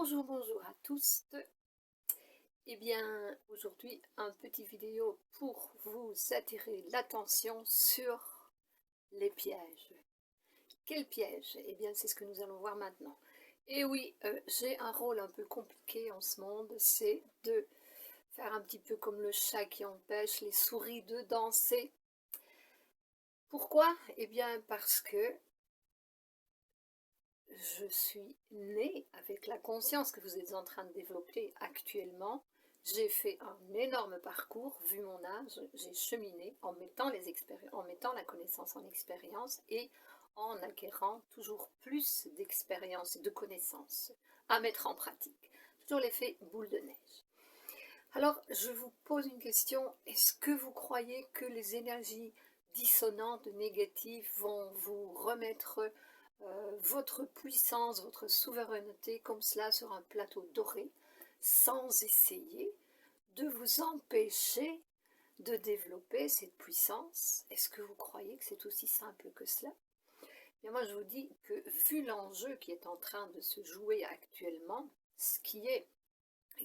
Bonjour, bonjour à tous. Eh bien, aujourd'hui, un petit vidéo pour vous attirer l'attention sur les pièges. Quels pièges? Eh bien, c'est ce que nous allons voir maintenant. Et oui, j'ai un rôle un peu compliqué en ce monde, c'est de faire un petit peu comme le chat qui empêche les souris de danser. Pourquoi? Eh bien, parce que je suis née avec la conscience que vous êtes en train de développer actuellement. J'ai fait un énorme parcours, vu mon âge, j'ai cheminé en mettant, en mettant la connaissance en expérience et en acquérant toujours plus d'expérience et de connaissances à mettre en pratique. Toujours l'effet boule de neige. Alors, je vous pose une question, est-ce que vous croyez que les énergies dissonantes, négatives vont vous remettre votre puissance, votre souveraineté comme cela sur un plateau doré, sans essayer de vous empêcher de développer cette puissance? Est-ce que vous croyez que c'est aussi simple que cela? Bien, moi je vous dis que vu l'enjeu qui est en train de se jouer actuellement, ce qui est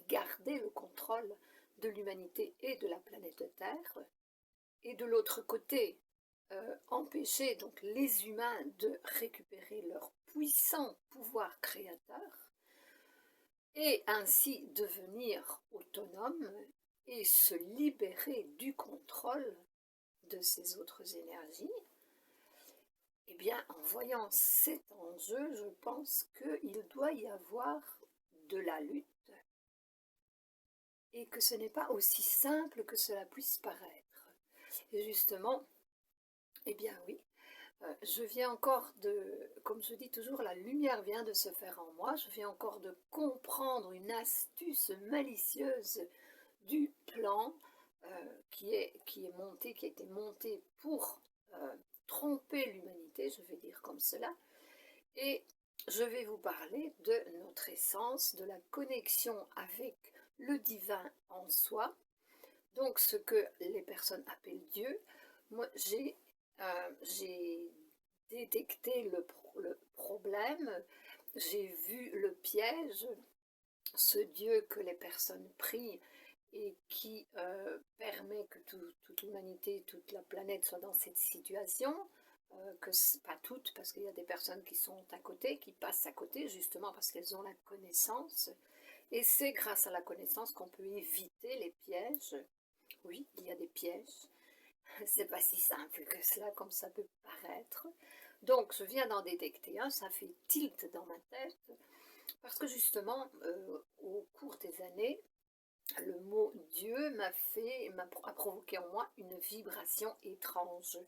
garder le contrôle de l'humanité et de la planète Terre, et de l'autre côté, empêcher donc les humains de récupérer leur puissant pouvoir créateur et ainsi devenir autonomes et se libérer du contrôle de ces autres énergies, eh bien en voyant cet enjeu, je pense qu'il doit y avoir de la lutte et que ce n'est pas aussi simple que cela puisse paraître. Et justement, eh bien oui, je viens encore de, comme je dis toujours, la lumière vient de se faire en moi, je viens encore de comprendre une astuce malicieuse du plan qui est monté, qui a été monté pour tromper l'humanité, je vais dire comme cela, et je vais vous parler de notre essence, de la connexion avec le divin en soi, donc ce que les personnes appellent Dieu. Moi, j'ai détecté le problème, j'ai vu le piège, ce Dieu que les personnes prient et qui permet que toute l'humanité, toute la planète soit dans cette situation, que pas toutes, parce qu'il y a des personnes qui sont à côté, qui passent à côté, justement parce qu'elles ont la connaissance, et c'est grâce à la connaissance qu'on peut éviter les pièges. Oui, il y a des pièges, c'est pas si simple que cela, comme ça peut paraître. Donc, je viens d'en détecter un, ça fait tilt dans ma tête, parce que justement, au cours des années, le mot Dieu a provoqué en moi une vibration étrange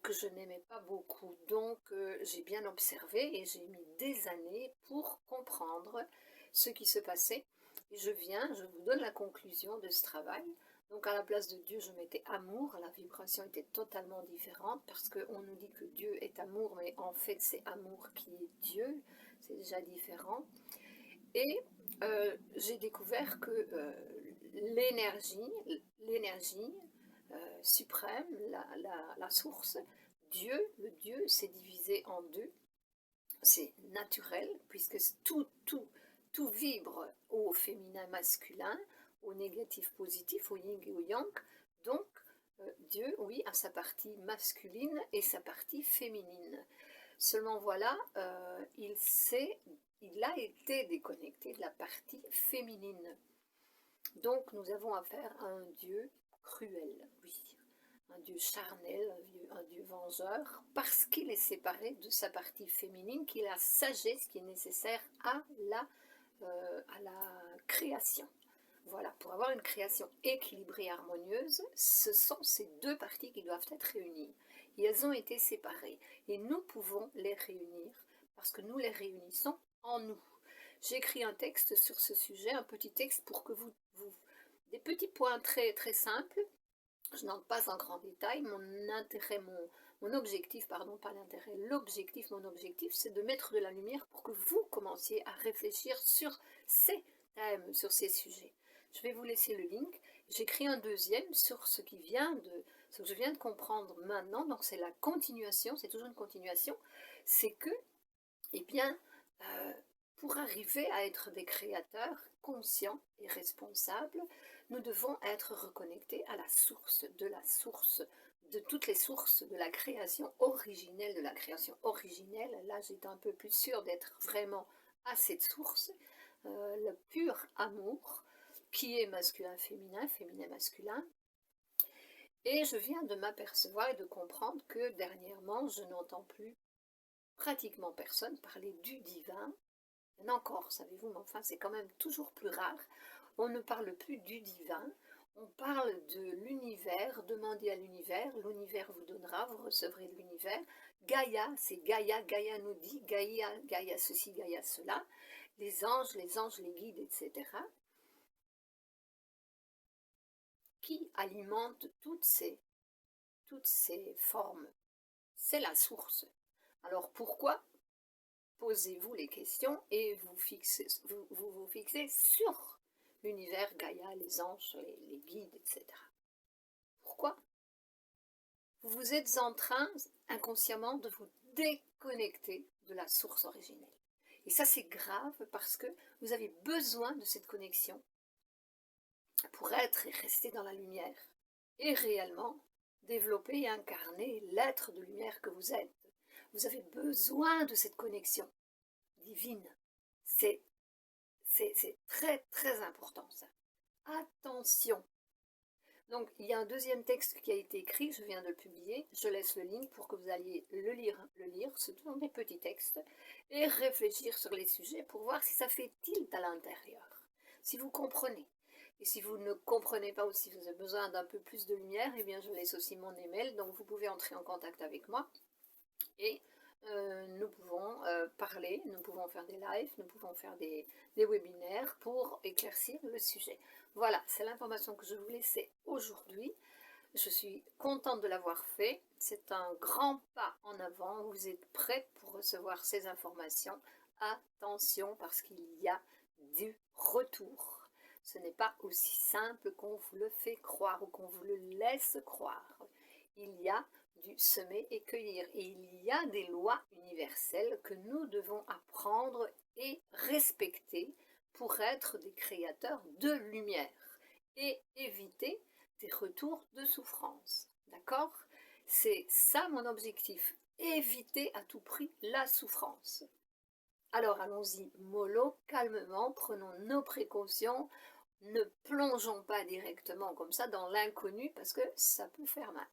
que je n'aimais pas beaucoup. Donc, j'ai bien observé et j'ai mis des années pour comprendre ce qui se passait. Et je vous donne la conclusion de ce travail. Donc, à la place de Dieu, je mettais amour. La vibration était totalement différente parce qu'on nous dit que Dieu est amour, mais en fait, c'est amour qui est Dieu. C'est déjà différent. Et j'ai découvert que l'énergie suprême, la source, Dieu, le Dieu, s'est divisé en deux. C'est naturel, puisque tout vibre au féminin masculin, au négatif positif, au yin et au yang. Donc, Dieu, oui, a sa partie masculine et sa partie féminine. Seulement voilà, il a été déconnecté de la partie féminine. Donc nous avons affaire à un Dieu cruel, oui, un Dieu charnel, un Dieu vengeur, parce qu'il est séparé de sa partie féminine, qui est la sagesse qui est nécessaire à la création. Voilà, pour avoir une création équilibrée et harmonieuse, ce sont ces deux parties qui doivent être réunies. Et elles ont été séparées. Et nous pouvons les réunir, parce que nous les réunissons en nous. J'ai écrit un texte sur ce sujet, un petit texte pour que des petits points très, très simples. Je n'entre pas en grand détail. Mon objectif, pardon, pas l'intérêt, l'objectif, mon objectif, c'est de mettre de la lumière pour que vous commenciez à réfléchir sur ces thèmes, sur ces sujets. Je vais vous laisser le link. J'écris un deuxième sur ce que je viens de comprendre maintenant. Donc c'est la continuation, c'est toujours une continuation. C'est que, eh bien, pour arriver à être des créateurs conscients et responsables, nous devons être reconnectés à la source de toutes les sources de la création originelle, Là, j'étais un peu plus sûre d'être vraiment à cette source, le pur amour, qui est masculin-féminin, féminin-masculin. Et je viens de m'apercevoir et de comprendre que dernièrement, je n'entends plus pratiquement personne parler du divin. Il y en a encore, savez-vous, mais enfin, c'est quand même toujours plus rare. On ne parle plus du divin, on parle de l'univers, demandez à l'univers vous donnera, vous recevrez de l'univers. Gaïa, c'est Gaïa, Gaïa nous dit, Gaïa, Gaïa ceci, Gaïa cela, les anges, les guides, etc. Qui alimentent toutes ces formes. C'est la source. Alors pourquoi? Posez-vous les questions et vous fixez sur l'univers, Gaïa, les anges, les guides, etc. Pourquoi? Vous êtes en train, inconsciemment, de vous déconnecter de la source originelle. Et ça, c'est grave parce que vous avez besoin de cette connexion pour être et rester dans la lumière et réellement développer et incarner l'être de lumière que vous êtes. Vous avez besoin de cette connexion divine. C'est très très important ça. Attention. Donc il y a un deuxième texte qui a été écrit, je viens de le publier, je laisse le lien pour que vous alliez le lire, c'est toujours des petits textes, et réfléchir sur les sujets pour voir si ça fait tilt à l'intérieur, si vous comprenez. Et si vous ne comprenez pas ou si vous avez besoin d'un peu plus de lumière, eh bien je laisse aussi mon email, donc vous pouvez entrer en contact avec moi et nous pouvons parler, nous pouvons faire des lives, nous pouvons faire des webinaires pour éclaircir le sujet. Voilà, c'est l'information que je vous laissais aujourd'hui. Je suis contente de l'avoir fait. C'est un grand pas en avant. Vous êtes prêts pour recevoir ces informations. Attention parce qu'il y a du retour. Ce n'est pas aussi simple qu'on vous le fait croire ou qu'on vous le laisse croire. Il y a du semer et cueillir. Et il y a des lois universelles que nous devons apprendre et respecter pour être des créateurs de lumière et éviter des retours de souffrance. D'accord? C'est ça mon objectif. Éviter à tout prix la souffrance. Alors allons-y mollo, calmement, prenons nos précautions, ne plongeons pas directement comme ça dans l'inconnu parce que ça peut faire mal.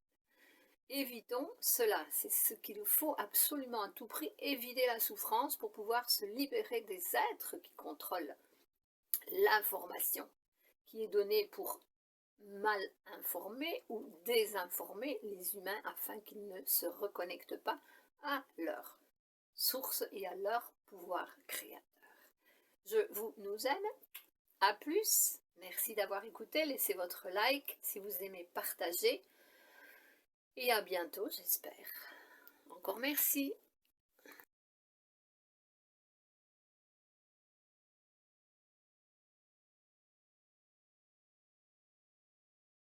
Évitons cela, c'est ce qu'il faut absolument à tout prix, éviter la souffrance pour pouvoir se libérer des êtres qui contrôlent l'information qui est donnée pour mal informer ou désinformer les humains afin qu'ils ne se reconnectent pas à leur source et à leur pouvoir créateur. Nous aime. À plus. Merci d'avoir écouté. Laissez votre like si vous aimez partager. Et à bientôt, j'espère. Encore merci.